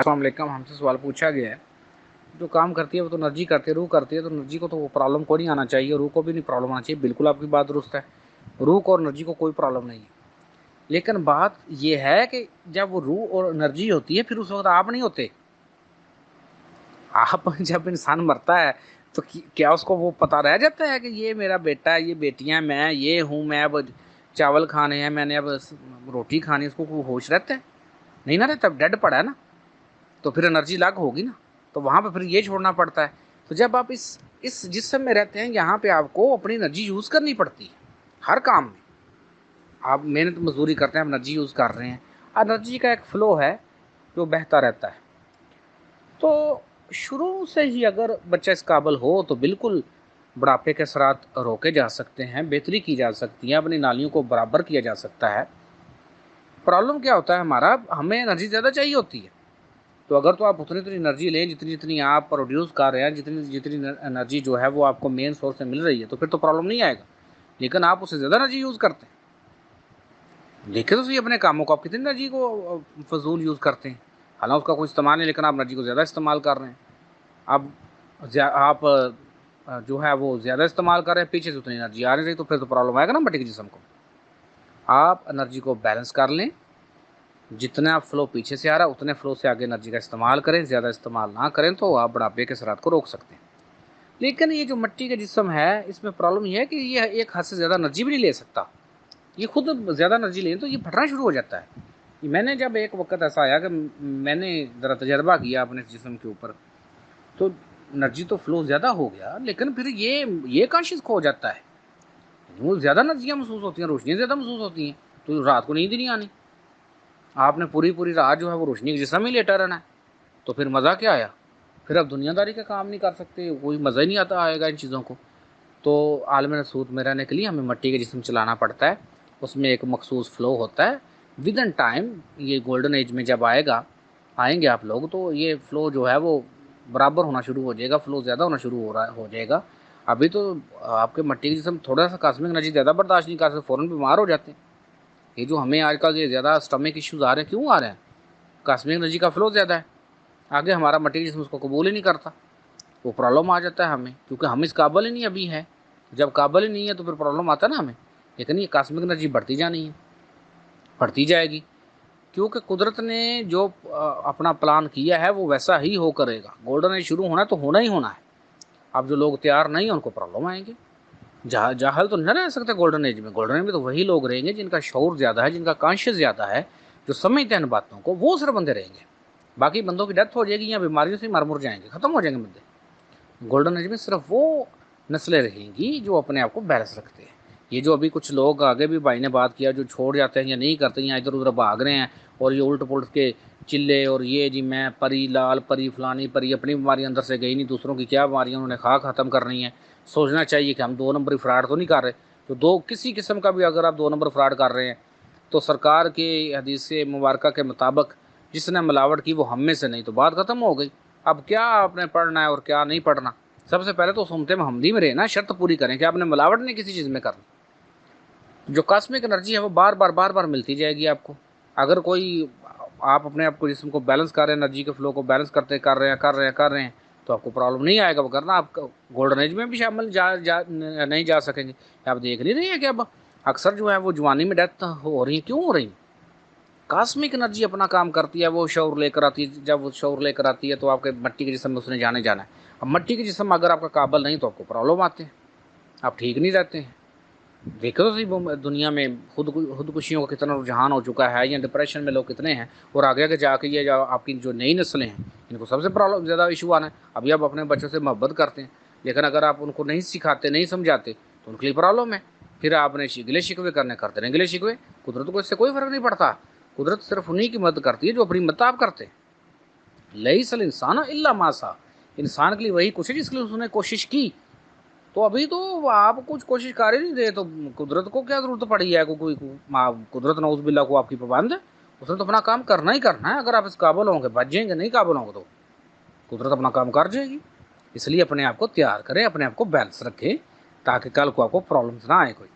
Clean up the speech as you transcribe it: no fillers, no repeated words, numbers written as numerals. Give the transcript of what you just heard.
السلام علیکم. ہم سے سوال پوچھا گیا ہے جو کام کرتی ہے وہ تو انرجی کرتی ہے، روح کرتی ہے، تو انرجی کو تو وہ پرابلم کو نہیں آنا چاہیے، روح کو بھی نہیں پرابلم آنا چاہیے. بالکل آپ کی بات درست ہے، روح کو اور انرجی کو کوئی پرابلم نہیں ہے. لیکن بات یہ ہے کہ جب وہ روح اور انرجی ہوتی ہے پھر اس وقت آپ نہیں ہوتے. آپ جب انسان مرتا ہے تو کیا اس کو وہ پتہ رہ جاتا ہے کہ یہ میرا بیٹا ہے، یہ بیٹیاں، میں یہ ہوں، میں اب چاول کھانے ہیں، میں نے اب روٹی کھانی، اس کو کوئی ہوش رہتا ہے؟ نہیں نہ رہتا، ڈیڈ پڑا ہے نا. تو پھر انرجی لاگ ہوگی نا، تو وہاں پہ پھر یہ چھوڑنا پڑتا ہے. تو جب آپ اس جسم میں رہتے ہیں یہاں پہ آپ کو اپنی انرجی یوز کرنی پڑتی ہے ہر کام میں. آپ محنت مزدوری کرتے ہیں، آپ انرجی یوز کر رہے ہیں. انرجی کا ایک فلو ہے جو بہتا رہتا ہے. تو شروع سے ہی اگر بچہ اس قابل ہو تو بالکل بڑھاپے کے اثرات روکے جا سکتے ہیں، بہتری کی جا سکتی ہے، اپنی نالیوں کو برابر کیا جا سکتا ہے. پرابلم کیا ہوتا ہے ہمارا، ہمیں انرجی زیادہ چاہیے ہوتی ہے. تو اگر تو آپ اتنی انرجی لیں جتنی آپ پروڈیوس کر رہے ہیں، جتنی انرجی جو ہے وہ آپ کو مین سورس سے مل رہی ہے، تو پھر تو پرابلم نہیں آئے گا. لیکن آپ اس سے زیادہ انرجی یوز کرتے ہیں. دیکھیں تو صحیح اپنے کاموں کو، آپ کتنی انرجی کو فضول یوز کرتے ہیں. حالانکہ اس کا کوئی استعمال نہیں، لیکن آپ انرجی کو زیادہ استعمال کر رہے ہیں. آپ جو ہے وہ زیادہ استعمال کر رہے ہیں، پیچھے سے اتنی انرجی آ نہیں رہی، تو پھر تو پرابلم آئے گا نا مٹی کے جسم کو. آپ انرجی کو بیلنس کر لیں، جتنا فلو پیچھے سے آ رہا ہے اتنے فلو سے آگے انرجی کا استعمال کریں. زیادہ استعمال نہ کریں تو آپ بڑھاپے کے اثرات کو روک سکتے ہیں. لیکن یہ جو مٹی کا جسم ہے اس میں پرابلم یہ ہے کہ یہ ایک حد سے زیادہ انرجی بھی نہیں لے سکتا. یہ خود زیادہ انرجی لیں تو یہ پھٹنا شروع ہو جاتا ہے. میں نے جب ایک وقت ایسا آیا کہ میں نے ذرا تجربہ کیا اپنے جسم کے اوپر، تو انرجی تو فلو زیادہ ہو گیا، لیکن پھر یہ کانشیس کھو جاتا ہے. وہ زیادہ انرجیاں محسوس ہوتی ہیں، روشنیاں زیادہ محسوس ہوتی ہیں، تو رات کو نیند نہیں آنی. آپ نے پوری رات جو ہے وہ روشنی کے جسم ہی لیٹا رہنا ہے. تو پھر مزہ کیا آیا؟ پھر اب دنیا داری کا کام نہیں کر سکتے، کوئی مزہ ہی نہیں آئے گا ان چیزوں کو. تو عالم رسوت میں رہنے کے لیے ہمیں مٹی کے جسم چلانا پڑتا ہے. اس میں ایک مخصوص فلو ہوتا ہے. ود ان ٹائم یہ گولڈن ایج میں جب آئیں گے آپ لوگ، تو یہ فلو جو ہے وہ برابر ہونا شروع ہو جائے گا، فلو زیادہ ہونا شروع ہو جائے گا. ابھی تو آپ کے مٹی کے جسم تھوڑا سا کاسمک انرجی زیادہ برداشت نہیں کر سکتے، فوراً بیمار ہو جاتے ہیں. یہ جو ہمیں آج کل یہ زیادہ اسٹمک ایشوز آ رہے ہیں، کیوں آ رہے ہیں؟ کاسمک انرجی کا فلو زیادہ ہے. آگے ہمارا مٹی جسم اس کو قبول ہی نہیں کرتا، وہ پرابلم آ جاتا ہے ہمیں، کیونکہ ہم اس قابل ہی نہیں ابھی ہے. جب قابل ہی نہیں ہے تو پھر پرابلم آتا ہے نا ہمیں. لیکن یہ کاسمک انرجی بڑھتی جانی ہے، بڑھتی جائے گی، کیونکہ قدرت نے جو اپنا پلان کیا ہے وہ ویسا ہی ہو کرے گا. گولڈن ایج شروع ہونا ہے تو ہونا ہی ہونا ہے. اب جو لوگ تیار نہیں ہیں ان کو پرابلم آئیں گے. جاہل تو نہیں رہ سکتے گولڈن ایج میں. گولڈن ایج میں تو وہی لوگ رہیں گے جن کا شعور زیادہ ہے، جن کا کانشیس زیادہ ہے، جو سمجھتے ہیں ان باتوں کو، وہ صرف بندے رہیں گے. باقی بندوں کی ڈیتھ ہو جائے گی یا بیماریوں سے مر جائیں گے، ختم ہو جائیں گے بندے. گولڈن ایج میں صرف وہ نسلیں رہیں گی جو اپنے آپ کو بیلنس رکھتے ہیں. یہ جو ابھی کچھ لوگ آگے بھی بھائی نے بات کیا جو چھوڑ جاتے ہیں یا نہیں کرتے یا ادھر ادھر بھاگ رہے ہیں، اور یہ الٹ پلٹ کے چلے، اور یہ جی میں پری لال پری فلانی پری، اپنی بیماری اندر سے گئی نہیں، دوسروں کی کیا بیماریاں انہوں نے ختم کرنی ہے. سوچنا چاہیے کہ ہم 2 نمبری فراڈ تو نہیں کر رہے. تو کسی قسم کا بھی اگر آپ 2 نمبر فراڈ کر رہے ہیں تو سرکار کی حدیث مبارکہ کے مطابق جس نے ملاوٹ کی وہ ہم میں سے نہیں، تو بات ختم ہو گئی. اب کیا آپ نے پڑھنا ہے اور کیا نہیں پڑھنا؟ سب سے پہلے تو سنتے محمدی میں رہنا، شرط پوری کریں کہ آپ نے ملاوٹ نہیں کسی چیز میں کرنی. جو کاسمک انرجی ہے وہ بار بار ملتی جائے گی آپ کو. اگر کوئی آپ اپنے آپ کو جسم کو بیلنس کر رہے ہیں، انرجی کے فلو کو بیلنس کر رہے ہیں تو آپ کو پرابلم نہیں آئے گا. وہ کرنا آپ گولڈن ایج میں بھی شامل نہیں جا سکیں گے. آپ دیکھ نہیں رہے ہیں کہ اب اکثر جو ہے وہ جوانی میں ڈیتھ ہو رہی ہے. کیوں ہو رہی ہیں؟ کاسمک انرجی اپنا کام کرتی ہے، وہ شعور لے کر آتی ہے. جب وہ شعور لے کر آتی ہے تو آپ کے مٹی کے جسم میں اس نے جانا ہے. اب مٹی کے جسم اگر آپ کا قابل نہیں تو آپ کو پرابلم آتے ہیں، آپ ٹھیک نہیں رہتے ہیں. دیکھو تو صحیح دنیا میں خودکشیوں کا کتنا رجحان ہو چکا ہے، یا ڈپریشن میں لوگ کتنے ہیں. اور آگے جا کے یہ آپ کی جو نئی نسلیں ہیں ان کو سب سے پرابلم زیادہ ایشو آنا ہے. ابھی آپ اپنے بچوں سے محبت کرتے ہیں، لیکن اگر آپ ان کو نہیں سکھاتے، نہیں سمجھاتے تو ان کے لیے پرابلم ہے. پھر آپ نے گلے شکوے کرتے رہیں گلے شکوے. قدرت کو اس سے کوئی فرق نہیں پڑتا. قدرت صرف انہی کی مدد کرتی ہے جو اپنی مدد آپ کرتے ہیں. لیس الانسان الا ما سعی. انسان کے لیے وہی کچھ ہے جس کے لیے اس نے کوشش کی. تو ابھی تو آپ کچھ کوشش کر ہی نہیں رہے، تو قدرت کو کیا ضرورت پڑی ہے؟ کوئی قدرت نعوذ باللہ کو آپ کی پابند ہے؟ اس نے تو اپنا کام کرنا ہی کرنا ہے. اگر آپ اس قابل ہوں گے بچ جائیں گے، نہیں قابل ہوں گے تو قدرت اپنا کام کر جائے گی. اس لیے اپنے آپ کو تیار کریں، اپنے آپ کو بیلنس رکھیں، تاکہ کل کو آپ کو پرابلمس نہ آئے کوئی.